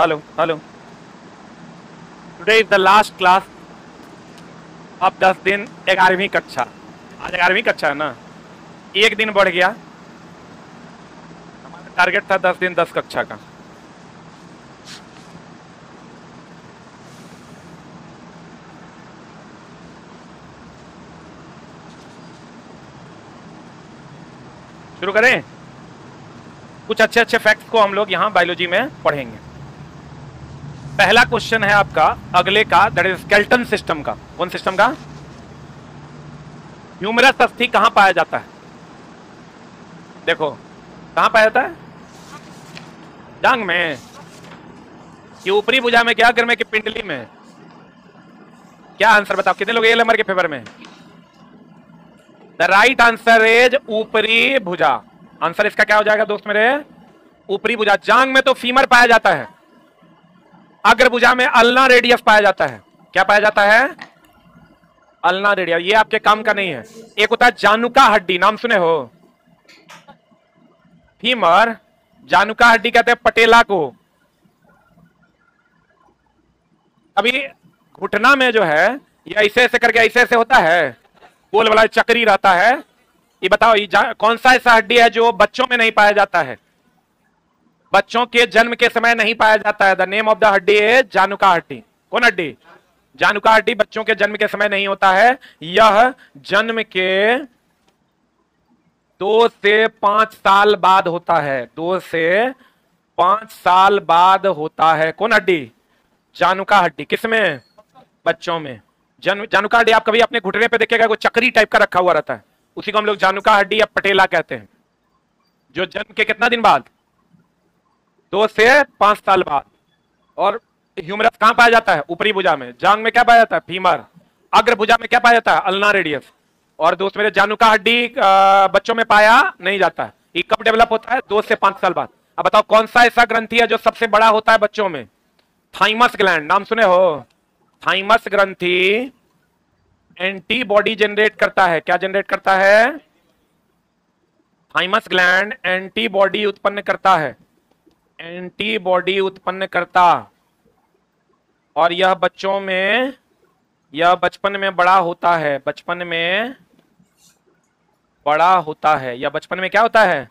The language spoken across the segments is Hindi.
Hello hello. Today is the last class. अब 10 दिन 11वीं कक्षा। आज 11वीं कक्षा है ना, एक दिन बढ़ गया। हमारा टारगेट था 10 दिन 10 कक्षा का। शुरू करें। कुछ अच्छे अच्छे फैक्ट्स को हम लोग यहाँ बायोलॉजी में पढ़ेंगे। पहला क्वेश्चन है आपका अगले का, दैट इज स्केलेटन सिस्टम का। कौन सिस्टम का? ह्यूमरस अस्थि कहां पाया जाता है? देखो कहां पाया जाता है? जांग में, कि ऊपरी भुजा में, क्या अग्र में, कि पिंडली में? क्या आंसर बताओ, कितने लोग ए नंबर के फेवर में? द राइट आंसर इज ऊपरी भुजा। आंसर इसका क्या हो जाएगा दोस्त मेरे? ऊपरी भुजा। जांग में तो फीमर पाया जाता है, अग्र भुजा में अल्ना रेडियस पाया जाता है। क्या पाया जाता है? Ulna radius. ये आपके काम का नहीं है। एक होता है जानुका हड्डी, नाम सुने हो? फीमर, जानुका हड्डी कहते हैं पटेला को। अभी घुटना में जो है ये ऐसे ऐसे करके ऐसे ऐसे होता है, गोल वाला चक्री रहता है। ये बताओ ये कौन सा ऐसा हड्डी है जो बच्चों में नहीं पाया जाता है? बच्चों के जन्म के समय नहीं पाया जाता है। द नेम ऑफ द हड्डी है जानुका हड्डी। कौन हड्डी? जानुका हड्डी बच्चों के जन्म के समय नहीं होता है। यह जन्म के 2 से 5 साल बाद होता है। 2 से 5 साल बाद होता है। कौन हड्डी? जानुका हड्डी। किसमें? बच्चों में। जानुका हड्डी आप कभी अपने घुटने पे देखिएगा, कोई चक्री टाइप का रखा हुआ रहता है, उसी को हम लोग जानुका हड्डी या पटेला कहते हैं। जो जन्म के कितना दिन बाद? 2 से 5 साल बाद। और ह्यूमरस कहां पाया जाता है? ऊपरी भुजा में। जांग में क्या पाया जाता है? फीमर। अग्र भुजा में क्या पाया जाता है? Ulna radius. और दोस्त मेरे जानुका हड्डी बच्चों में पाया नहीं जाता है। ये कब डेवलप होता है? 2 से 5 साल बाद। अब बताओ कौन सा ऐसा ग्रंथि है जो सबसे बड़ा होता है बच्चों में? Thymus gland. नाम सुने हो? थाइमस ग्रंथि एंटीबॉडी जनरेट करता है। क्या जनरेट करता है? थाइमस ग्लैंड एंटीबॉडी उत्पन्न करता है। एंटीबॉडी उत्पन्न करता। और यह बच्चों में, यह बचपन में बड़ा होता है। बचपन में बड़ा होता है। यह बचपन में क्या होता है?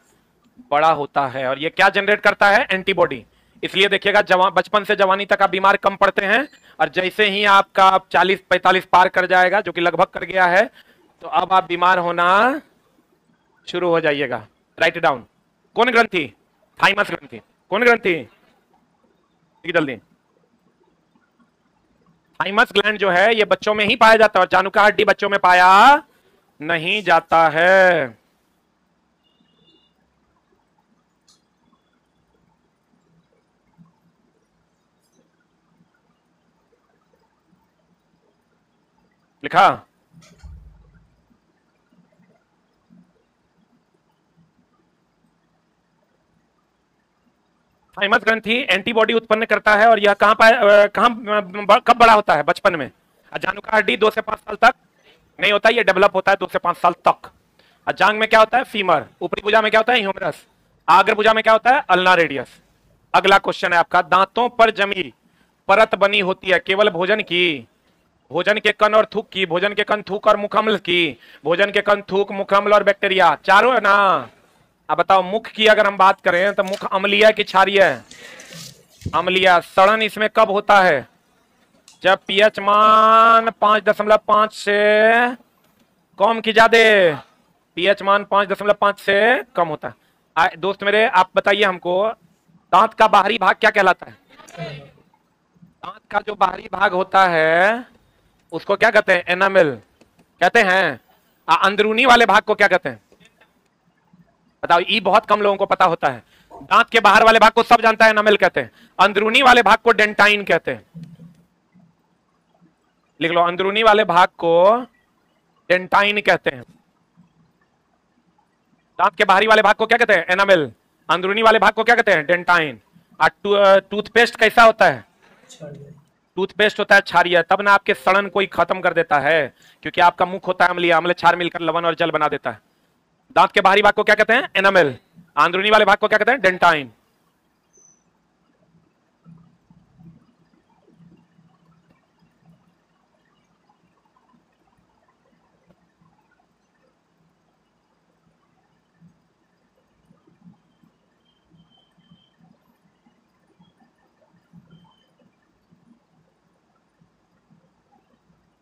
बड़ा होता है। और यह क्या जनरेट करता है? एंटीबॉडी। इसलिए देखिएगा जवान, बचपन से जवानी तक आप बीमार कम पड़ते हैं, और जैसे ही आपका 40-45 पार कर जाएगा, जो कि लगभग कर गया है, तो अब आप बीमार होना शुरू हो जाइएगा। Write down. कौन ग्रंथि? थाइमस ग्रंथि। कौन ग्रंथि? जल्दी। थाइमस ग्लैंड जो है ये बच्चों में ही पाया जाता है, और जानुका हड्डी बच्चों में पाया नहीं जाता है। लिखा? थाइमस ग्रंथि एंटीबॉडी उत्पन्न करता है, और यह कहां पाया, कब बड़ा होता है? बचपन में। जानुका हड्डी 2 से 5 साल तक नहीं होता, ये डेवलप होता है 2 से 5 साल तक। जांग में क्या होता है? फीमर। ऊपरी भुजा में क्या होता है? ह्यूमरस। आग्र भुजा में क्या होता है? Ulna radius. अगला क्वेश्चन है आपका, दांतों पर जमी परत बनी होती है केवल भोजन की, भोजन के कण और थूक की, भोजन के कण, थूक और मुखअम्ल की, भोजन के कण, थूक, मुखअम्ल और बैक्टीरिया, चारों है ना? अब बताओ मुख की अगर हम बात करें तो मुख अम्लीय कि क्षारीय है? अम्लीय। सड़न इसमें कब होता है? जब पीएच मान 5.5 से कम की ज्यादा, पीएच मान 5.5 से कम होता है। दोस्त मेरे आप बताइए हमको, दांत का बाहरी भाग क्या कहलाता है? दांत का जो बाहरी भाग होता है उसको क्या कहते हैं? एनामेल कहते हैं। अंदरूनी वाले भाग को क्या कहते हैं? बताओ, ये बहुत कम लोगों को पता होता है। दांत के बाहर वाले भाग को सब जानता है, एनामेल कहते हैं। अंदरूनी वाले भाग को डेंटाइन कहते हैं। लिख लो, अंदरूनी वाले भाग को डेंटाइन कहते हैं। दांत के बाहरी वाले भाग को क्या कहते हैं? एनामेल। अंदरूनी वाले भाग को क्या कहते हैं? डेंटाइन। टूथपेस्ट कैसा होता है? टूथपेस्ट होता है क्षारीय। तब ना आपके सड़न कोई खत्म कर देता है, क्योंकि आपका मुख होता है अम्लीय, अम्ल क्षार मिलकर लवण और जल बना देता है। दांत के बाहरी भाग को क्या कहते हैं? एनामेल। अंदरूनी वाले भाग को क्या कहते हैं? डेंटाइन।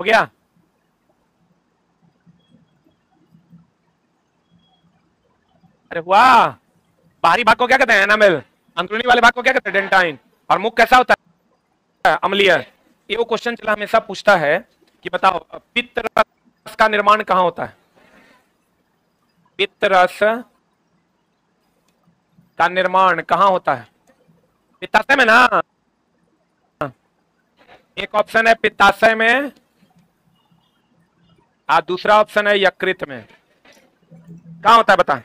हो गया? अरे वाह, बाहरी भाग को क्या कहते हैं? एनामेल। अंदरूनी वाले भाग को क्या कहते हैं? डेंटाइन। और मुख कैसा होता है? अम्लीय। ये वो क्वेश्चन चला हमेशा पूछता है कि बताओ पित्त रस का निर्माण कहां होता है? पित्त रस का निर्माण कहां होता है? पित्ताशय में ना। एक ऑप्शन है पित्ताशय में, और दूसरा ऑप्शन है यकृत में। कहां होता है बता?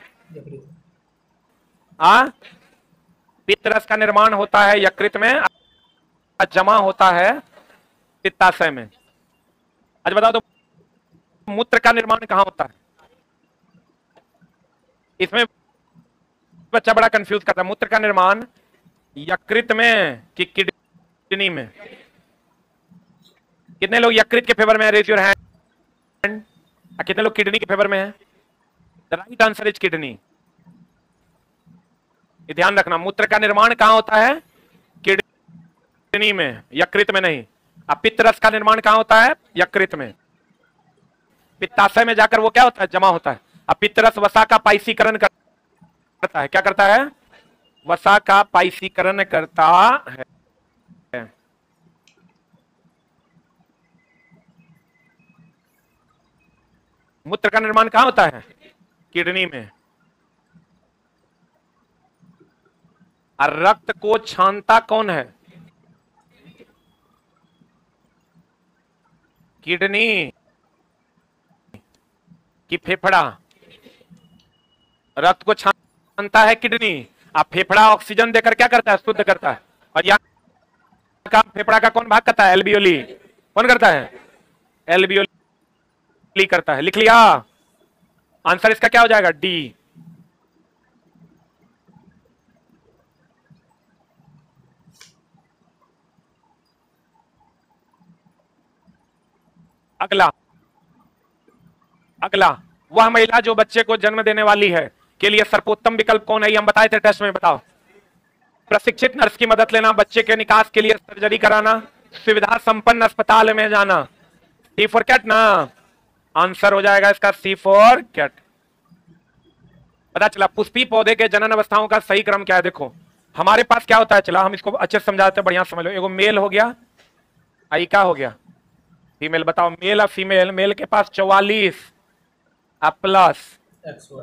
पित्त रस का निर्माण होता है यकृत में, जमा होता है पित्ताशय में। अच्छा बताओ तो मूत्र का निर्माण कहां होता है? इसमें बच्चा बड़ा कंफ्यूज करता है। मूत्र का निर्माण यकृत में कि किडनी में? कितने लोग यकृत के फेवर में है? Raise your hand. कितने लोग किडनी के फेवर में है? The right answer is kidney. ये ध्यान रखना, मूत्र का निर्माण कहां होता है? किडनी में, यकृत में नहीं। अब पित्त रस का निर्माण कहां होता है? यकृत में। पित्ताशय में जाकर वो क्या होता है? जमा होता है। अब पित्त रस वसा का पाइसीकरण करता है। क्या करता है? वसा का पाइसीकरण करता है। मूत्र का निर्माण कहां होता है? किडनी में। और रक्त को छानता कौन है? किडनी कि फेफड़ा? रक्त को छानता है किडनी, अब फेफड़ा ऑक्सीजन देकर क्या करता है? शुद्ध करता है। और यहाँ काम फेफड़ा का कौन भाग करता है? एल्वियोली। कौन करता है? एल्वियोली करता है। लिख लिया? आंसर इसका क्या हो जाएगा? डी। अगला अगला, वह महिला जो बच्चे को जन्म देने वाली है के लिए सर्वोत्तम विकल्प कौन है? ये हम बताए थे टेस्ट में, बताओ। प्रशिक्षित नर्स की मदद लेना, बच्चे के निकास के लिए सर्जरी कराना, सुविधा संपन्न अस्पताल में जाना। सी फॉर कैट ना। आंसर हो जाएगा इसका सी फॉर कैट। पता चला पुष्पी पौधे के जनन अवस्थाओं का सही क्रम क्या है? देखो हमारे पास क्या होता है, चला हम इसको अच्छे से समझाते हैं, बढ़िया समझ लो। एगो मेल हो गया, आई क्या हो गया? फीमेल। बताओ मेल और फीमेल। मेल के पास 44 प्लस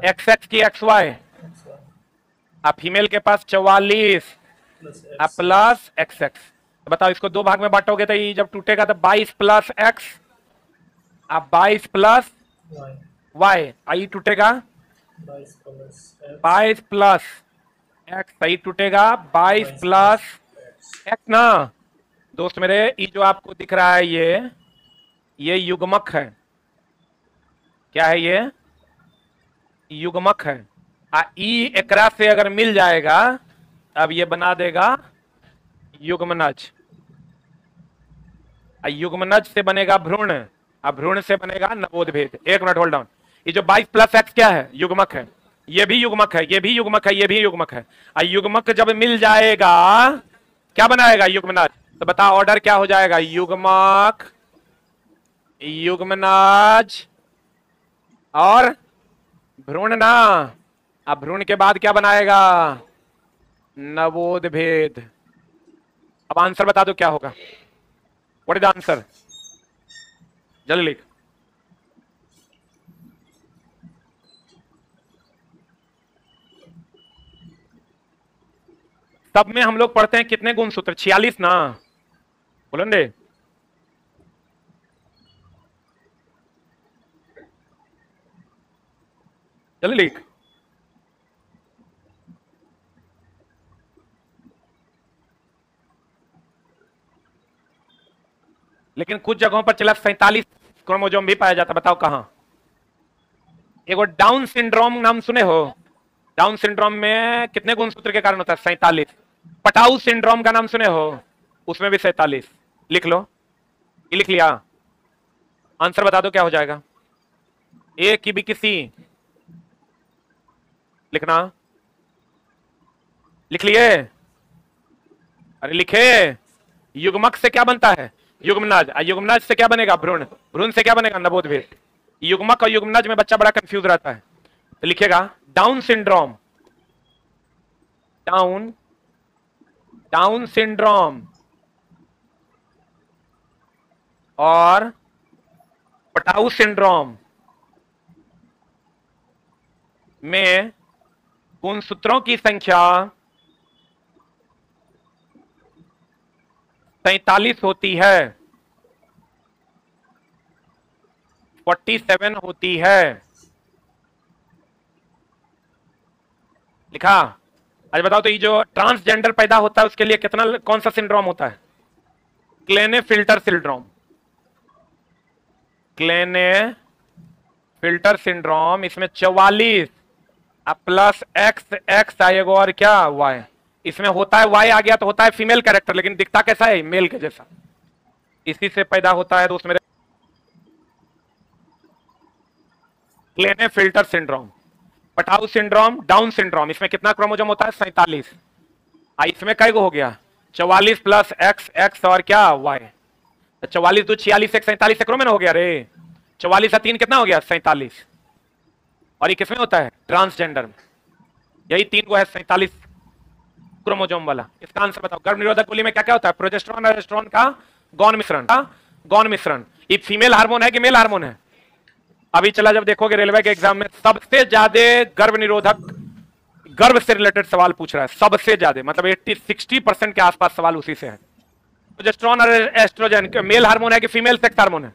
XX की XY, अब फीमेल के पास 44 प्लस XX। बताओ इसको दो भाग में बांटोगे तो ये जब टूटेगा तो 22 प्लस X, अब 22 प्लस Y, आई टूटेगा 22 प्लस X, सही टूटेगा 22 प्लस X ना। दोस्त मेरे, ये जो आपको दिख रहा है ये युग्मक है। क्या है ये? युग्मक है। ई एकरा से अगर मिल जाएगा अब ये बना देगा युग्मनज। युग्मनज से बनेगा भ्रूण, अब भ्रूण से बनेगा नवोद्भेद। एक मिनट होल्ड डाउन। ये जो 22 प्लस X क्या है? युग्मक है। ये भी युग्मक है, ये भी युग्मक है, ये भी युग्मक है। युग्मक जब मिल जाएगा क्या बनाएगा? युग्मनज। तो बता ऑर्डर क्या हो जाएगा? युग्मक, युग्मनज और भ्रूण ना। अब भ्रूण के बाद क्या बनाएगा? नवोद्भेद। अब आंसर बता दो क्या होगा? What is the answer? जल्दी लिख। तब में हम लोग पढ़ते हैं कितने गुण सूत्र? 46 ना। बोलन दे। जल्दी लिख। लेकिन कुछ जगहों पर चला 47 क्रोमोसोम भी पाया जाता। बताओ कहां? एगो डाउन सिंड्रोम नाम सुने हो? डाउन सिंड्रोम में कितने गुणसूत्र के कारण होता है? 47। पटाउ सिंड्रोम का नाम सुने हो? उसमें भी 47। लिख लो। ये लिख लिया? आंसर बता दो क्या हो जाएगा? ए की भी किसी लिखना। लिख लिए? अरे लिखे। युग्मक से क्या बनता है? युग्मनज। युग्मनज से क्या बनेगा? भ्रूण। भ्रूण से क्या बनेगा? नवोद्भिद। युग्मक और युग्मनज में बच्चा बड़ा कंफ्यूज रहता है, तो लिखेगा डाउन सिंड्रोम। डाउन सिंड्रोम और पटाऊ सिंड्रोम में गुणसूत्रों की संख्या 47 होती है, 47 होती है। लिखा। आज बताओ तो ये जो ट्रांसजेंडर पैदा होता है उसके लिए कितना, कौन सा सिंड्रोम होता है? क्लेनेफिल्टर सिंड्रोम। क्लेनेफिल्टर सिंड्रोम, इसमें 44 प्लस एक्स, एक्स आएगा और क्या? वाई। इसमें होता है वाई आ गया तो होता है फीमेल कैरेक्टर, लेकिन दिखता कैसा है? मेल के जैसा। इसी से पैदा होता है, तो उसमें Klinefelter syndrome. Patau syndrome, Down syndrome, इसमें कितना क्रोमोसोम होता है? 47। इसमें कई गो हो गया? 44 प्लस एक्स, एक्स और क्या? वाई। 44 2 46 1 47 से क्रोमोसोम हो गया रे। 44 3 कितना हो गया? 47। और ये किसमें होता है? ट्रांसजेंडर में। यही 3 को है 47 क्रोमोसोम वाला। इसका आंसर बताओ। गर्भ निरोधक गोली में क्या क्या होता है? प्रोजेस्टेरोन और एस्ट्रोजन का गौण मिश्रण। गौण मिश्रण। ये फीमेल हार्मोन है कि मेल हार्मोन है? अभी चला जब देखोगे रेलवे के एग्जाम में सबसे ज्यादा गर्भ निरोधक, गर्भ से रिलेटेड सवाल पूछ रहा है सबसे ज्यादा, मतलब 60% के आसपास सवाल उसी से है। प्रोजेस्टेरोन और एस्ट्रोजन मेल हार्मोन है कि फीमेल सेक्स हार्मोन है?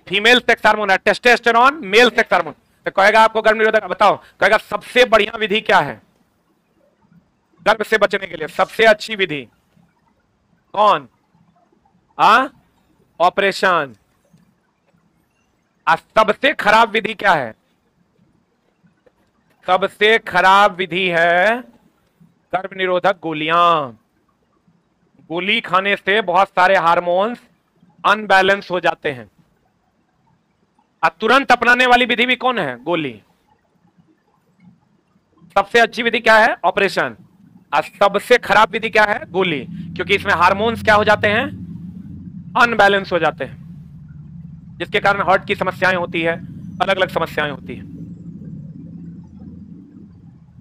फीमेल सेक्स हार्मोन है। Testosterone male sex hormone. तो कहेगा आपको गर्भ निरोधक, बताओ कहेगा सबसे बढ़िया विधि क्या है गर्भ से बचने के लिए? सबसे अच्छी विधि कौन? ऑपरेशन। सबसे खराब विधि क्या है? सबसे खराब विधि है गर्भ निरोधक गोलियां। गोली खाने से बहुत सारे हार्मोन्स अनबैलेंस हो जाते हैं। तुरंत अपनाने वाली विधि भी कौन है? गोली। सबसे अच्छी विधि क्या है? ऑपरेशन। सबसे खराब विधि क्या है? गोली, क्योंकि इसमें हार्मोन्स क्या हो जाते हैं? अनबैलेंस हो जाते हैं, जिसके कारण हार्ट की समस्याएं होती है, अलग अलग समस्याएं होती है।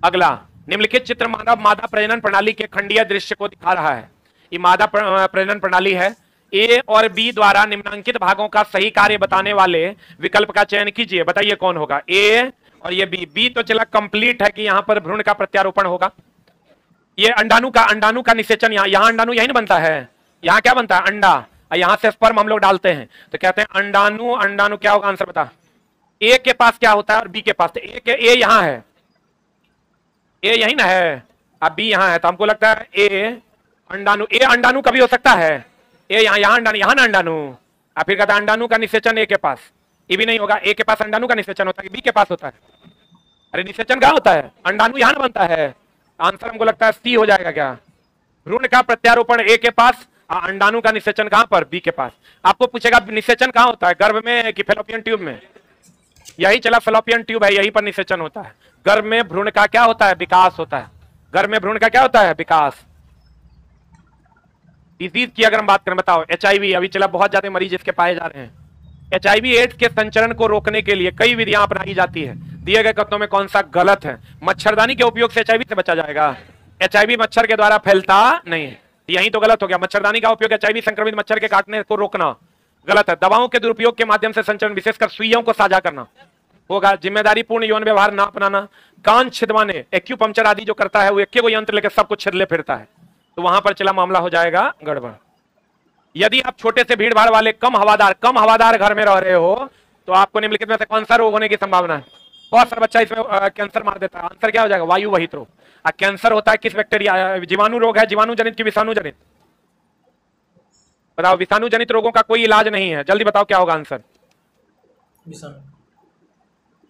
अगला, निम्नलिखित चित्र मानव मादा प्रजनन प्रणाली के खंडीय दृश्य को दिखा रहा है। ये मादा प्रजनन प्रणाली है। ए और बी द्वारा निम्नांकित भागों का सही कार्य बताने वाले विकल्प का चयन कीजिए। बताइए कौन होगा? ए और ये बी। बी तो चला कंप्लीट है कि यहां पर भ्रूण का प्रत्यारोपण होगा। ये अंडाणु का निषेचन, यहां अंडाणु यही ना बनता है। यहां क्या बनता है? अंडा। यहां से स्पर्म हम लोग डालते हैं, तो कहते हैं अंडाणु। अंडाणु क्या होगा? आंसर बता। ए के पास क्या होता है और बी के पास? तो ए यहां है, ए यही ना है, अब बी यहां है, तो हमको लगता है ए अंडाणु। ए अंडाणु कभी हो सकता है? ए यहां अंडाणु, यहां ना अंडाणु। फिर कहता है अंडाणु का निषेचन ए के पास। ये भी नहीं होगा। ए के पास अंडाणु का निषेचन होता है, बी के पास होता है? अरे निषेचन कहां होता है? अंडाणु यहां ना बनता है। आंसर हमको लगता है सी हो जाएगा। क्या? भ्रूण का प्रत्यारोपण ए के पास, अंडाणु का निषेचन कहां पर? बी के पास। आपको पूछेगा निषेचन कहां होता है? गर्भ में कि फेलोपियन ट्यूब में? यही चला, फेलोपियन ट्यूब है, यहीं पर निषेचन होता है। गर्भ में भ्रूण का क्या होता है? विकास होता है। गर्भ में भ्रूण का क्या होता है? विकास। डिजीज की अगर हम बात करें, बताओ एचआईवी, अभी चला बहुत ज्यादा मरीज इसके पाए जा रहे हैं। एचआईवी एड्स के संचरण को रोकने के लिए कई विधियां अपनाई जाती है। दिए गए कथनों में कौन सा गलत है? मच्छरदानी के उपयोग से एचआईवी से बचा जाएगा? एचआईवी मच्छर के द्वारा फैलता नहीं है, यही तो गलत हो गया। मच्छरदानी का उपयोग एचआईवी संक्रमित मच्छर के काटने को रोकना गलत है। दवाओं के दुरुपयोग के माध्यम से संचरण, विशेषकर सुइयों को साझा करना होगा। जिम्मेदारी पूर्ण यौन व्यवहार ना अपनाना। कान छिदवाने, एक्यूपंक्चर आदि जो करता है वो एक को यंत्र लेकर सब कुछ छिदले फिरता है, तो वहां पर चला मामला हो जाएगा गड़बड़। यदि आप छोटे से भीड़ भाड़ वाले कम हवादार घर में रह रहे हो, तो आपको निम्नलिखित में से कौन सा रोग होने की संभावना है? बहुत सारा बच्चा इसमें कैंसर मार देता है। आंसर क्या हो जाएगा? वायु वहित रोग। कैंसर होता है किस बैक्टीरिया? जीवाणु रोग है, जीवाणु जनित की विषाणु जनित? बताओ, विषाणु जनित रोगों का कोई इलाज नहीं है, जल्दी बताओ क्या होगा आंसर?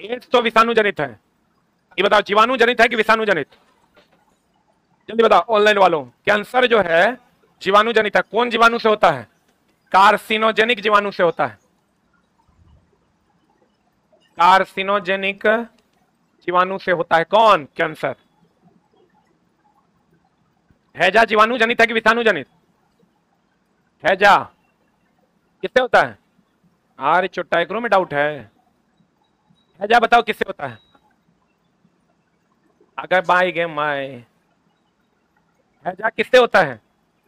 एड्स तो विषाणु जनित है, ये बताओ जीवाणु जनित है कि विषाणु जनित? जल्दी बताओ ऑनलाइन वालों। कैंसर जो है जीवाणु जनित है। कौन जीवाणु से होता है? कार्सिनोजेनिक जीवाणु से होता है। कार्सिनोजेनिक जीवाणु से होता है कौन? कैंसर। हैजा जीवाणु जनित है कि विषाणु जनित? हैजा किससे होता है? अरे चोटाइक्रो में डाउट है जा, बताओ किससे होता है? अगर बाई गेम माए है जा, किससे होता है?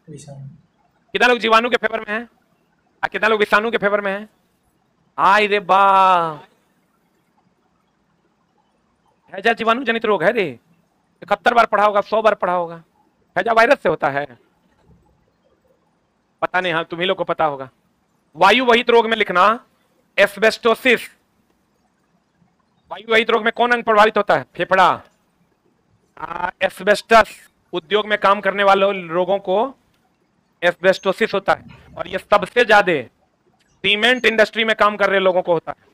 कितना लोग जीवाणु के फेवर में है और कितना लोग विषाणु के फेवर में है? आई रे बा, हैजा जीवाणु जनित रोग है रे। 71 बार पढ़ा होगा, 100 बार पढ़ा होगा। हैजा वायरस से होता है, पता नहीं, हाँ तुम्ही लोग को पता होगा। वायु वहित रोग में लिखना एस्बेस्टोसिस। वायु वहित रोग में कौन अंग प्रभावित होता है? फेफड़ा। एस्बेस्टस, उद्योग में काम करने वाले लोगों को एस्बेस्टोसिस होता है, और ये सबसे ज्यादा सीमेंट इंडस्ट्री में काम कर रहे लोगों को होता है।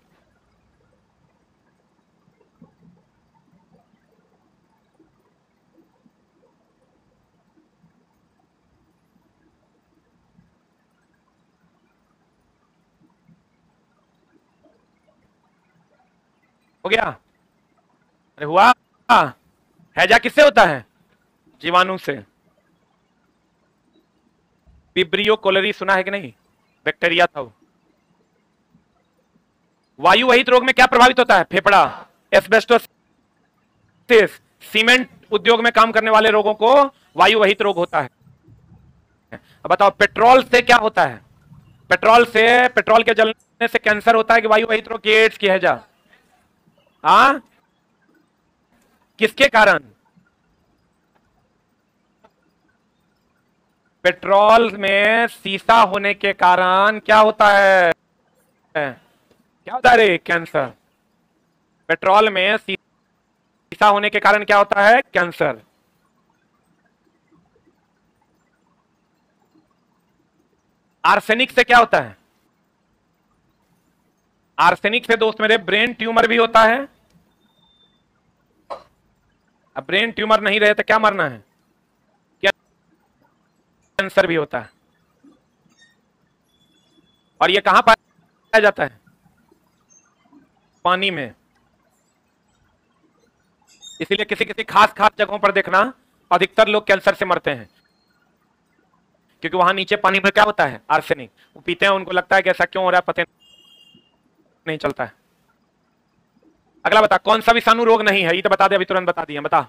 हो गया? अरे हुआ? हैजा किससे होता है? जीवाणु से। विब्रियो कोलेरी सुना है कि नहीं? बैक्टीरिया था वो। वायु वहित रोग में क्या प्रभावित होता है? फेफड़ा। एस्बेस्टोसिस, सीमेंट उद्योग में काम करने वाले लोगों को वायु वहित रोग होता है। अब बताओ पेट्रोल से क्या होता है? पेट्रोल से, पेट्रोल के जलने से कैंसर होता है कि वायु वहित रोग की एड्स की हैजा? हाँ, किसके कारण? पेट्रोल में सीसा होने के कारण क्या होता है? क्या होता है रे? कैंसर। पेट्रोल में सीसा होने के कारण क्या होता है? कैंसर। आर्सेनिक से क्या होता है? आर्सेनिक से दोस्त मेरे ब्रेन ट्यूमर भी होता है। अब ब्रेन ट्यूमर नहीं रहे तो क्या मरना है? कैंसर भी होता है। और ये कहां पाया जाता है? पानी में। इसीलिए किसी किसी खास खास जगहों पर देखना अधिकतर लोग कैंसर से मरते हैं, क्योंकि वहां नीचे पानी में क्या होता है? आर्सेनिक। वो पीते हैं, उनको लगता है कि ऐसा क्यों हो रहा है, पता नहीं चलता है। अगला बता, कौन सा विषाणु रोग नहीं है? ये तो बता दे, अभी तुरंत बता दिया, बता।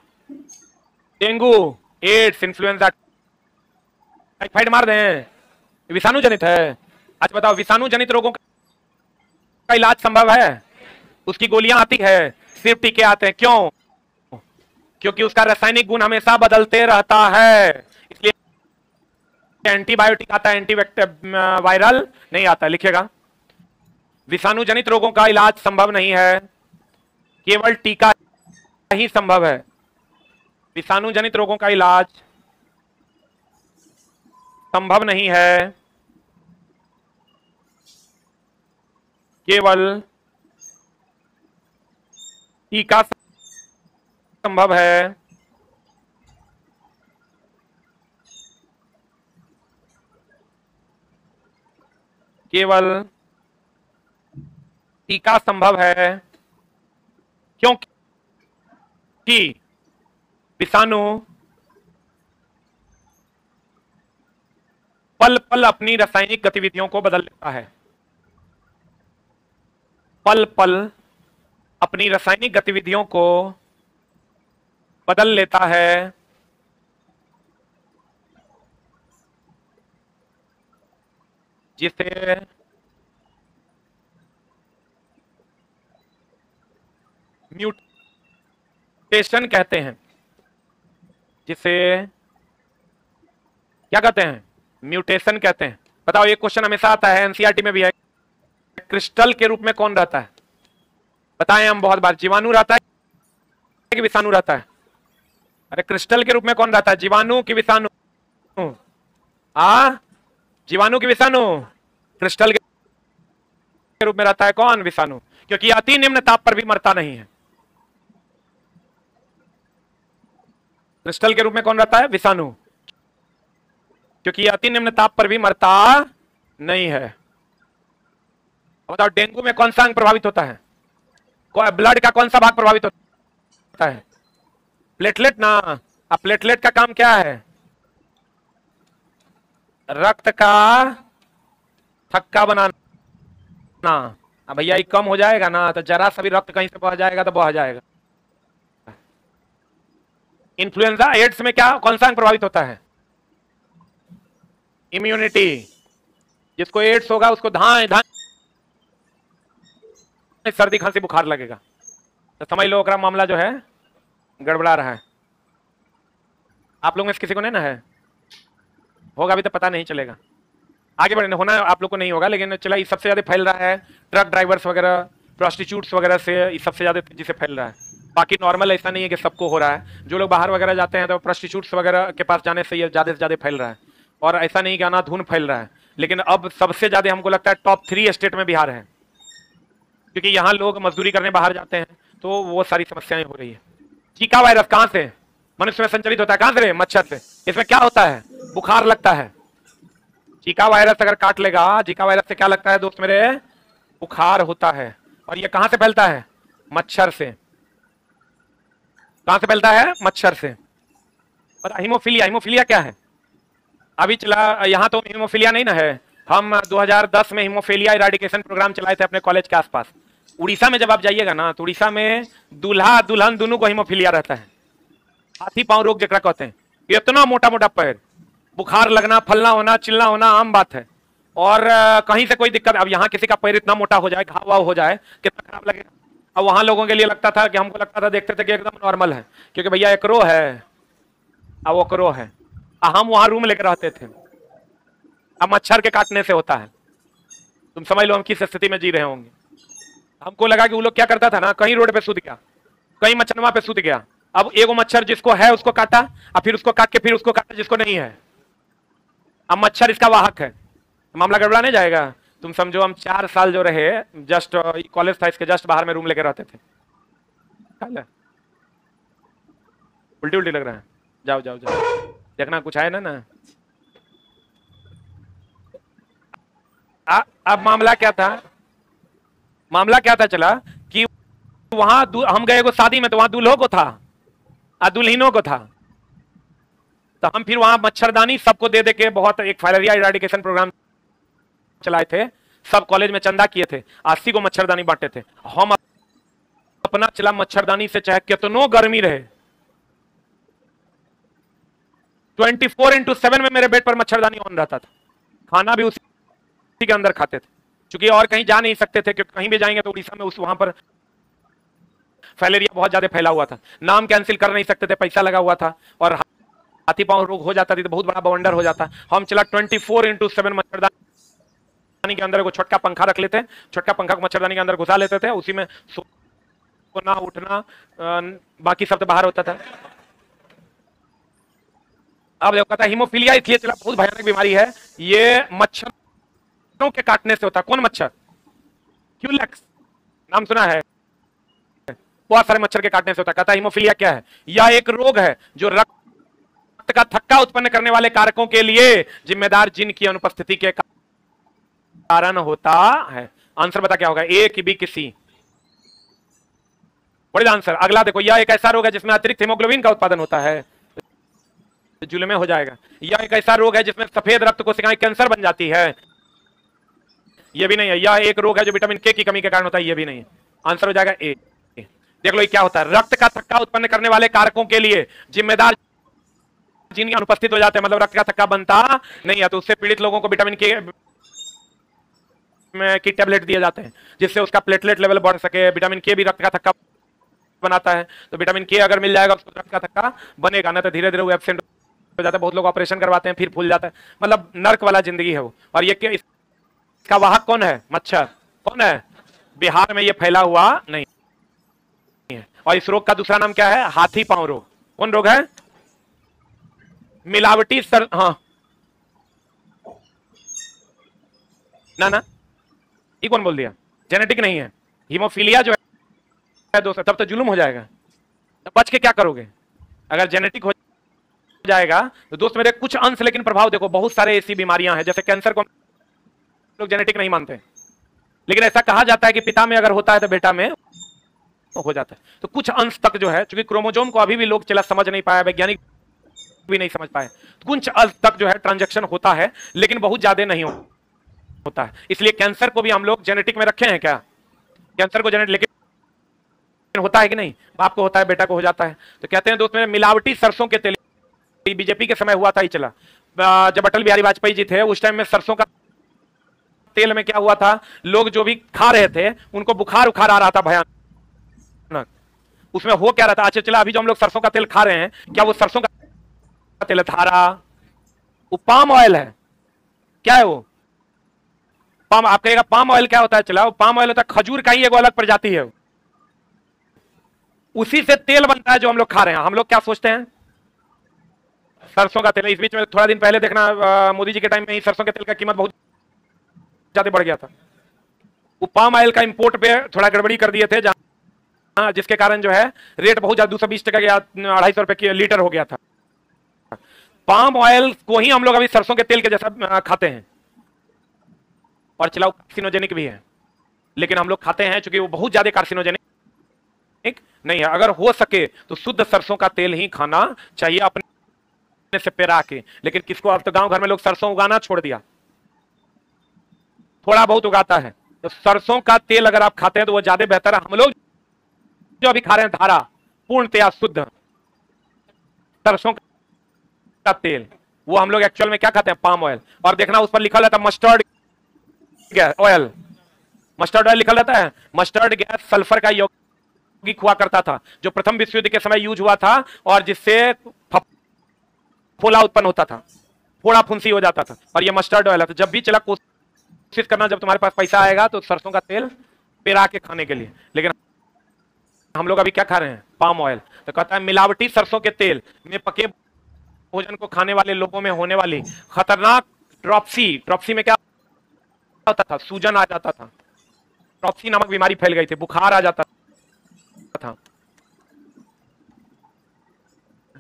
डेंगू, एड्स, इन्फ्लुएंजा, टाइफाइड मार दें, विषाणु जनित है। अच्छा बताओ, विषाणु जनित रोगों का इलाज संभव है? उसकी गोलियां आती है, सिर्फ टीके आते हैं। क्यों? क्योंकि उसका रासायनिक गुण हमेशा बदलते रहता है, इसलिए एंटीबायोटिक आता है, एंटीबैक्टीरियल वायरल नहीं आता। लिखिएगा, विषाणु जनित रोगों का इलाज संभव नहीं है, केवल टीका ही संभव है। विषाणु जनित रोगों का इलाज संभव नहीं है, केवल टीका संभव है। केवल टीका संभव है, क्योंकि विषाणु पल पल अपनी रासायनिक गतिविधियों को बदल लेता है। पल पल अपनी रासायनिक गतिविधियों को बदल लेता है, जिसे म्यूटेशन कहते हैं। जिसे क्या कहते हैं? म्यूटेशन कहते हैं। बताओ, ये क्वेश्चन हमेशा आता है, एनसीईआरटी में भी है। क्रिस्टल के रूप में कौन रहता है? बताएं हम बहुत बार, जीवाणु रहता है कि विषाणु रहता है? अरे क्रिस्टल के रूप में कौन रहता है? जीवाणु की विषाणु? जीवाणु की विषाणु? क्रिस्टल के रूप में रहता है कौन? विषाणु, क्योंकि अति निम्न ताप पर भी मरता नहीं है। क्रिस्टल के रूप में कौन रहता है? विषाणु, क्योंकि अति निम्न ताप पर भी मरता नहीं है। बताओ, डेंगू में कौन सा अंग प्रभावित होता है? ब्लड का कौन सा भाग प्रभावित होता है? प्लेटलेट ना। अब प्लेटलेट का काम क्या है? रक्त का थक्का बनाना। अब भैया ये कम हो जाएगा ना, तो जरा सा भी रक्त कहीं से बह जाएगा तो बह जाएगा। इन्फ्लुएंजा एड्स में क्या कौन सा अंग प्रभावित होता है? इम्यूनिटी। जिसको एड्स होगा उसको धाए धाए सर्दी खांसी बुखार लगेगा। तो समझ लो ओकरा मामला जो है गड़बड़ा रहा है। आप लोग में से किसी को नहीं ना है? होगा भी तो पता नहीं चलेगा। आगे बढ़ने होना आप लोग को नहीं होगा, लेकिन चला ये सबसे ज्यादा फैल रहा है ट्रक ड्राइवर्स वगैरह, प्रोस्टिट्यूट्स वगैरह से ये सबसे ज्यादा तेजी से फैल रहा है। बाकी नॉर्मल ऐसा नहीं है कि सबको हो रहा है। जो लोग बाहर वगैरह जाते हैं तो प्रोस्टिट्यूट्स वगैरह के पास जाने से ये ज्यादा से ज्यादा फैल रहा है। और ऐसा नहीं कि अनाधुन फैल रहा है, लेकिन अब सबसे ज्यादा हमको लगता है टॉप 3 स्टेट में बिहार है, क्योंकि यहाँ लोग मजदूरी करने बाहर जाते हैं, तो वो सारी समस्याएं हो रही है। जीका वायरस कहां से मनुष्य में संचरित होता है? कहां से? मच्छर से। इसमें क्या होता है? बुखार लगता है। जीका वायरस अगर काट लेगा, जीका वायरस से क्या लगता है दोस्त मेरे? बुखार होता है। और ये कहां से फैलता है? मच्छर से। कहां से फैलता है? मच्छर से। और हीमोफीलिया, हीमोफीलिया क्या है? अभी चला यहाँ तो हीमोफीलिया नहीं ना है। हम 2010 में हीमोफीलिया इराडिकेशन प्रोग्राम चलाए थे अपने कॉलेज के आसपास। उड़ीसा में जब आप जाइएगा ना, तो उड़ीसा में दूल्हा दुल्हन दोनों को हीमोफीलिया रहता है। हाथी पांव रोग जकरा कहते हैं। इतना मोटा मोटा पैर, बुखार लगना, फलना होना, चिल्ला होना आम बात है। और कहीं से कोई दिक्कत, अब यहाँ किसी का पैर इतना मोटा हो जाए, घाव वाव हो जाए, कितना खराब लगेगा। अब वहां लोगों के लिए लगता था कि हमको लगता था, देखते थे कि एकदम नॉर्मल है, क्योंकि भैया एकरो है अब ओकरो है। हम वहां रूम लेकर रहते थे। अब मच्छर के काटने से होता है। तुम समझ लो हम किस स्थिति में जी रहे होंगे। हमको लगा कि वो लोग क्या करता था ना, कहीं रोड पे सूत गया, कहीं मच्छरवा पे सूत गया। अब एगो मच्छर जिसको है उसको काटा, और फिर उसको काट के फिर उसको काटा जिसको नहीं है। अब मच्छर इसका वाहक है, मामला गड़बड़ा नहीं जाएगा। तुम समझो हम 4 साल जो रहे, जस्ट कॉलेज था इसके जस्ट बाहर में रूम लेकर रहते थे। उल्टी उल्टी लग रहा है, जाओ जाओ जाओ, देखना कुछ है ना। अब मामला क्या था? मामला क्या था चला कि वहां हम गए को शादी में, तो वहां दूल्हों को था और दुल्हनों को था। तो हम फिर वहां मच्छरदानी सबको दे दे के बहुत एक फाइलेरिया इराडिकेशन प्रोग्राम चलाए थे। सब कॉलेज में चंदा किए थे, 80 को मच्छरदानी बांटे थे। हम अपना चला मच्छरदानी से, चाहे कितनो गर्मी रहे, 24/7 में मेरे बेड पर मच्छरदानी ऑन रहता था। खाना भी उसी के अंदर खाते थे, क्योंकि और कहीं जा नहीं सकते थे, क्योंकि कहीं भी जाएंगे तो उड़ीसा में उस वहां पर फाइलेरिया बहुत ज्यादा फैला हुआ था। नाम कैंसिल कर नहीं सकते थे, पैसा लगा हुआ था, और हाथी पांव रोग हो जाता थी तो बहुत बड़ा बवंडर हो जाता। हम चला 24/7 मच्छरदानी के अंदर को छोटका पंखा रख लेते, छोटका पंखा को मच्छरदानी के अंदर घुसा लेते थे, उसी में सोना उठना, बाकी सब तो बाहर होता था। अब देखो कहता है हीमोफीलिया इसलिए चला बहुत भयानक बीमारी है, ये मच्छरों के काटने से होता है। कौन मच्छर? क्यूलेक्स, नाम सुना है? बहुत सारे मच्छर के काटने से होता है। कहता है हीमोफीलिया क्या है? यह एक रोग है जो रक्त का थक्का उत्पन्न करने वाले कारकों के लिए जिम्मेदार जिन की अनुपस्थिति के कारण होता है। आंसर बता क्या होगा? ए कि बी कि सी? बड़े आंसर। अगला देखो, यह एक ऐसा रोग है जिसमें अतिरिक्त हीमोग्लोबिन का उत्पादन होता है। जुल्मे हो जाएगा। यह एक ऐसा रोग है जिसमें सफेद रक्त कोशिकाएं कैंसर बन जाती है। यह भी नहीं है। यह एक रोग है जो विटामिन के की कमी के कारण होता है। यह भी नहीं है। आंसर हो जाएगा ए। देख लो ये क्या होता है, रक्त का थक्का उत्पन्न करने वाले कारकों के लिए जिम्मेदार जिनकी अनुपस्थित हो जाते हैं, मतलब रक्त का थक्का बनता नहीं है, तो उससे पीड़ित लोगों को विटामिन के की टेबलेट दिए जाते हैं, जिससे उसका प्लेटलेट लेवल बढ़ सके। विटामिन के भी रक्त का थक्का बनाता है, तो विटामिन के अगर मिल जाएगा उसको रक्त का थक्का बनेगा, ना तो धीरे धीरे वो एब्सेंट हो जाता है। बहुत लोग ऑपरेशन करवाते हैं, फिर फूल जाता है, मतलब नर्क वाला जिंदगी है वो। और ये इसका वाहक कौन है? मच्छर। कौन है? बिहार में ये फैला हुआ नहीं है। और इस रोग का दूसरा नाम क्या है? हाथी पांव रोग। कौन रोग है? मिलावटी हाँ ना, ये कौन बोल दिया? जेनेटिक नहीं है। हीमोफीलिया जो है दोस्तों, तब तो जुल्म हो जाएगा। तब बच के क्या करोगे? अगर जेनेटिक हो जाएगा तो दोस्त मेरे कुछ अंश लेकिन प्रभाव देखो, बहुत सारे ऐसी बीमारियां हैं, जैसे कैंसर को लोग जेनेटिक नहीं मानते, लेकिन ऐसा कहा जाता है कि पिता में अगर होता है तो बेटा में हो जाता है। तो कुछ अंश तक जो है, क्योंकि क्रोमोजोम को अभी भी लोग चला समझ नहीं पाया, वैज्ञानिक भी नहीं समझ पाए, कुछ अंश तक जो है ट्रांजैक्शन होता है, लेकिन बहुत ज्यादा नहीं होता है। इसलिए कैंसर को भी हम लोग जेनेटिक में रखे हैं क्या? कैंसर को जेनेटिक लेकिन होता है कि नहीं? बाप को होता है, बेटा को हो जाता है। तो कहते हैं दोस्त मेरे, मिलावटी सरसों के तेल, बीजेपी के समय हुआ था ही चला, जब अटल बिहारी वाजपेयी जी थे उस टाइम में सरसों का तेल में क्या हुआ था, लोग जो भी खा रहे थे उनको बुखार उखार आ रहा था भयानक। उसमें हो क्या रहा था? अच्छा चला, अभी जो हम लोग सरसों का तेल खा रहे हैं, क्या वो सरसों का तेल है? धारा, वो पाम ऑयल है। क्या है वो? पाम। आप कहिएगा पाम ऑयल क्या होता है? चला, वो पाम ऑयल होता है खजूर का ही एक अलग प्रजाति है, उसी से तेल बनता है जो हम लोग खा रहे हैं। हम लोग क्या सोचते हैं? सरसों का तेल। इस बीच में थोड़ा दिन पहले देखना, मोदी जी के टाइम में ही सरसों के तेल का कीमत बहुत ज्यादा बढ़ गया था। वो पाम ऑयल का इंपोर्ट पे थोड़ा गड़बड़ी कर दिए थे, जहां जिसके कारण जो है रेट बहुत ज्यादा 220 टका या 250 रुपए की लीटर हो गया था। पाम ऑयल को ही हम लोग अभी सरसों के तेल के जैसा खाते हैं, और चलाओ कार्सिनोजेनिक भी है, लेकिन हम लोग खाते हैं चूंकि वो बहुत ज्यादा कार्सिनोजेनिक नहीं है। अगर हो सके तो शुद्ध सरसों का तेल ही खाना चाहिए अपने से पेरा के। लेकिन किसको, अब तो गांव घर में लोग सरसों उगाना छोड़ दिया, थोड़ा बहुत उगाता है। तो सरसों का तेल अगर आप खाते हैं तो वो ज्यादा बेहतर है। हम लोग जो अभी खा रहे हैं धारा, पूर्णतया शुद्ध सरसों का तेल, वो हम लोग एक्चुअल में क्या खाते हैं? Palm oil. और देखना उस पर लिखा रहता है मस्टर्ड ऑयल। मस्टर्ड ऑयल लिखा रहता है। मस्टर्ड गैस सल्फर का यौगिक हुआ करता था, जो प्रथम विश्व युद्ध के समय यूज हुआ था, और जिससे फफोला उत्पन्न होता था, फोड़ा फुंसी हो जाता था, और ये मस्टर्ड ऑयल है। तो जब भी चला कोशिश करना, जब तुम्हारे पास पैसा आएगा तो सरसों का तेल पेरा के खाने के लिए। लेकिन हम लोग अभी क्या खा रहे हैं? Palm oil. तो कहता है मिलावटी सरसों के तेल में पके भोजन को खाने वाले लोगों में होने वाली खतरनाक ड्रॉप्सी में क्या होता था? सूजन आ जाता था। ड्रॉप्सी नामक बीमारी फैल गई थी, बुखार आ जाता था।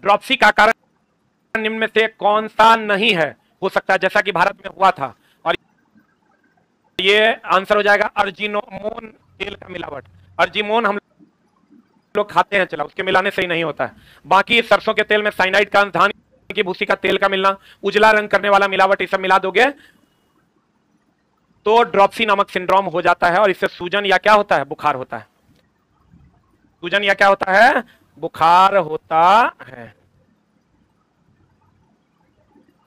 ड्रॉप्सी का कारण निम्न में से कौन सा नहीं है? हो सकता है जैसा कि भारत में हुआ था, और ये आंसर हो जाएगा अर्जिनोमोन तेल का मिलावट। अर्जिमोन हम लोग खाते हैं, चला उसके मिलाने से ही नहीं होता है। बाकी सरसों के तेल में साइनाइड का, धान की भूसी का तेल का मिलना, उजला रंग करने वाला मिलावट, ये सब मिला दोगे तो ड्रॉप्सी नामक सिंड्रोम हो जाता है, और इससे सूजन या क्या होता है? बुखार होता है। सूजन या क्या होता है? बुखार होता है।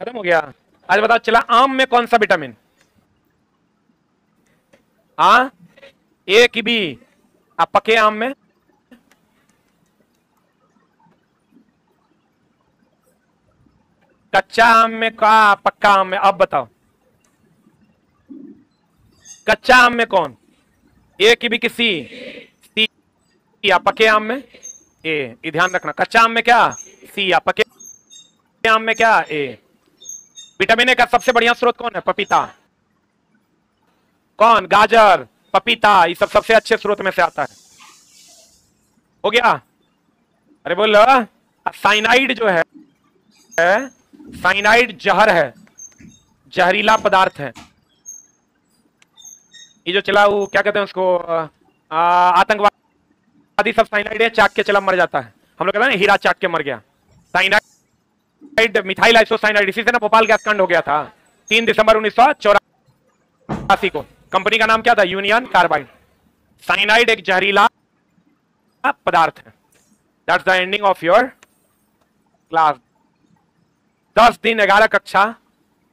खत्म हो गया। आज बताओ चला, आम में कौन सा विटामिन? ए की बी। आप पके आम में, कच्चा आम में का, पक्का आम में? अब बताओ कच्चा आम में कौन? ए की बी की सी? सी। या पके आम में ए। ये ध्यान रखना, कच्चा आम में क्या? सी। या पके आम में क्या? ए। विटामिन ए का सबसे बढ़िया स्रोत कौन है? पपीता। कौन? गाजर, पपीता, ये सब सबसे अच्छे स्रोत में से आता है। हो गया? अरे बोलो। साइनाइड जो है, साइनाइड जहर है, जहरीला पदार्थ है। ये जो चला वो क्या कहते हैं उसको, आतंकवादी सब साइनाइड है, चाट के चला मर जाता है। हम लोग कहते हैं हीरा चाट के मर गया। साइनाइड, मिथाइल आइसोसाइनाइड, इसी से ना भोपाल गैस कांड हो गया था 3 दिसंबर 1984 को। कंपनी का नाम क्या था? Union carbide. साइनाइड एक जहरीला पदार्थ है। That's the ending of your class. 10 दिन 11 कक्षा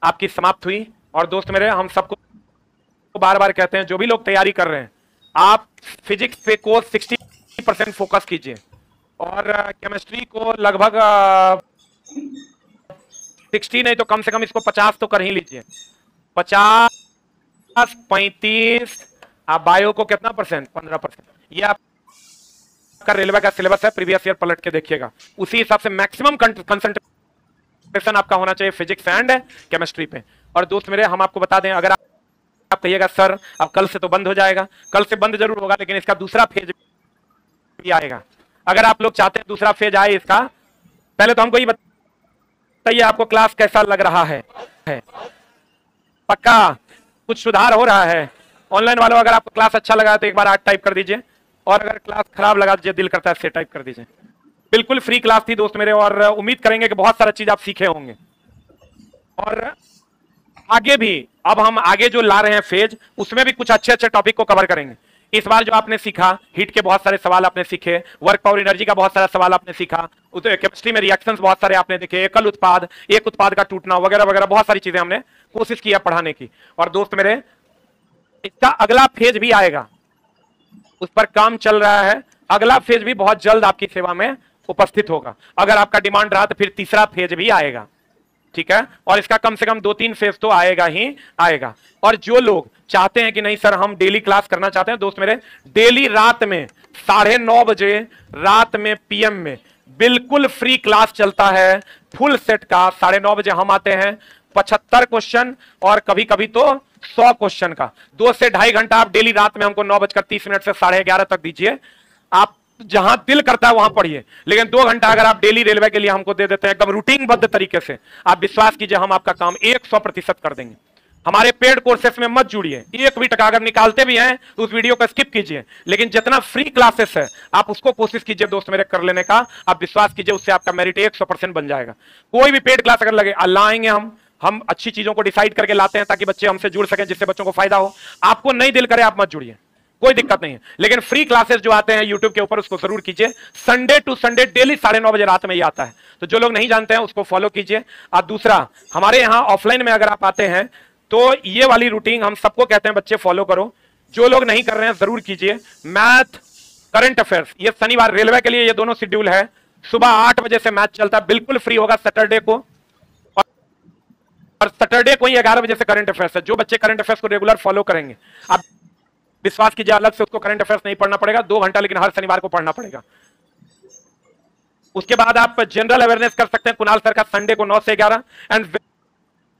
आपकी समाप्त हुई। और दोस्त मेरे, हम सबको बार बार कहते हैं, जो भी लोग तैयारी कर रहे हैं, आप फिजिक्स पे को 60% फोकस कीजिए, और केमिस्ट्री को लगभग 60 नहीं तो कम से कम इसको 50 तो कर ही लीजिए। 50, 35। आप बायो को कितना परसेंट? 15%। ये आपका रेलवे का सिलेबस है, प्रीवियस ईयर पलट के देखिएगा। उसी हिसाब से मैक्सिमम कंसंट्रेशन आपका होना चाहिए फिजिक्स एंड केमिस्ट्री पे। और दोस्त मेरे, हम आपको बता दें, अगर आप कहिएगा सर अब कल से तो बंद हो जाएगा, कल से बंद जरूर होगा, लेकिन इसका दूसरा फेज भी आएगा। अगर आप लोग चाहते हैं दूसरा फेज आए इसका, पहले तो हमको ये बताइए आपको क्लास कैसा लग रहा है? पक्का कुछ सुधार हो रहा है? ऑनलाइन वालों, अगर आपको क्लास अच्छा लगा तो एक बार 8 टाइप कर दीजिए, और अगर क्लास खराब लगा तो दिल करता है 6 टाइप कर दीजिए। बिल्कुल फ्री क्लास थी दोस्त मेरे, और उम्मीद करेंगे कि बहुत सारा चीज आप सीखे होंगे। और आगे भी अब हम आगे जो ला रहे हैं फेज, उसमें भी कुछ अच्छे अच्छे टॉपिक को कवर करेंगे। इस बार जो आपने सीखा, हीट के बहुत सारे सवाल आपने सीखे, वर्क पावर एनर्जी का बहुत सारा सवाल आपने सीखा, केमिस्ट्री में रिएक्शंस बहुत सारे आपने देखे, एकल उत्पाद, एक उत्पाद का टूटना वगैरह वगैरह, बहुत सारी चीजें हमने कोशिश किया पढ़ाने की। और दोस्त मेरे, इसका अगला फेज भी आएगा, उस पर काम चल रहा है। अगला फेज भी बहुत जल्द आपकी सेवा में उपस्थित होगा। अगर आपका डिमांड रहा तो फिर तीसरा फेज भी आएगा, ठीक है। और इसका कम से कम 2-3 फेज तो आएगा ही आएगा। और जो लोग चाहते हैं कि नहीं सर हम डेली क्लास करना चाहते हैं, दोस्त मेरे, डेली रात में 9:30 बजे रात में पीएम में बिल्कुल फ्री क्लास चलता है, फुल सेट का। 9:30 बजे हम आते हैं, 75 क्वेश्चन और कभी कभी तो 100 क्वेश्चन का। 2 से 2.5 घंटा आप डेली रात में हमको 9:30 से 11:30 तक दीजिए। आप जहां दिल करता है वहां पढ़िए, लेकिन 2 घंटा अगर आप डेली रेलवे के लिए हमको दे देते हैं एकदम रूटीनबद्ध तरीके से, आप विश्वास कीजिए हम आपका काम 100% कर देंगे। हमारे पेड कोर्सेस में मत जुड़िए, 1 भी टका अगर निकालते भी हैं तो उस वीडियो को स्किप कीजिए, लेकिन जितना फ्री क्लासेस है आप उसको कोशिश कीजिए दोस्त मेरे कर लेने का। आप विश्वास कीजिए उससे आपका मेरिट 100% बन जाएगा। कोई भी पेड क्लास अगर लगे, अल्लाह आएंगे हम अच्छी चीजों को डिसाइड करके लाते हैं ताकि बच्चे हमसे जुड़ सकें, जिससे बच्चों को फायदा हो। आपको नहीं दिल करे आप मत जुड़िए, कोई दिक्कत नहीं है, लेकिन फ्री क्लासेस जो आते हैं यूट्यूब के ऊपर उसको जरूर कीजिए। संडे टू संडे डेली 9:30 बजे रात में ही आता है, तो जो लोग नहीं जानते हैं उसको फॉलो कीजिए। और दूसरा, हमारे यहाँ ऑफलाइन में अगर आप आते हैं तो ये वाली रूटीन हम सबको कहते हैं बच्चे फॉलो करो। जो लोग नहीं कर रहे हैं जरूर कीजिए। मैथ, करंट अफेयर्स, ये शनिवार रेलवे के लिए ये दोनों शेड्यूल है। सुबह 8 बजे से मैथ चलता है, बिल्कुल फ्री होगा सैटरडे को, और सैटरडे को ही 11 बजे से करंट अफेयर्स है। जो बच्चे करंट अफेयर्स को रेगुलर फॉलो करेंगे, आप विश्वास कीजिए अलग से उसको करंट अफेयर्स नहीं पढ़ना पड़ेगा, 2 घंटा लेकिन हर शनिवार को पढ़ना पड़ेगा। उसके बाद आप जनरल अवेयरनेस कर सकते हैं कुणाल सर का संडे को 9 से 11, and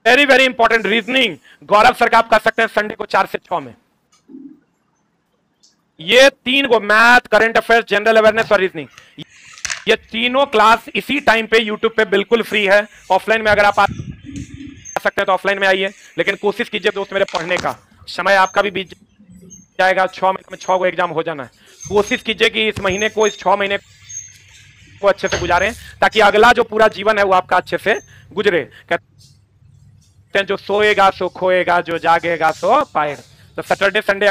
very very important reasoning Gaurav sir का आप कर सकते हैं संडे को 4 से 6 में। ये 3 को, math, current affairs, general awareness और रीजनिंग, ये तीनों क्लास इसी टाइम पे यूट्यूब पे बिल्कुल फ्री है। ऑफलाइन में अगर आप आ सकते हैं तो ऑफलाइन में आइए, लेकिन कोशिश कीजिए दोस्त मेरे पढ़ने का। समय आपका भी बीत जाएगा, 6 महीने में 6 को एग्जाम हो जाना है। कोशिश कीजिए कि इस महीने को, इस 6 महीने को अच्छे से गुजारें, ताकि अगला जो पूरा जीवन है वो आपका अच्छे से गुजरे। कहते हैं जो सोएगा सो खोएगा, जो जागेगा सो पाएगा। तो सैटरडे संडे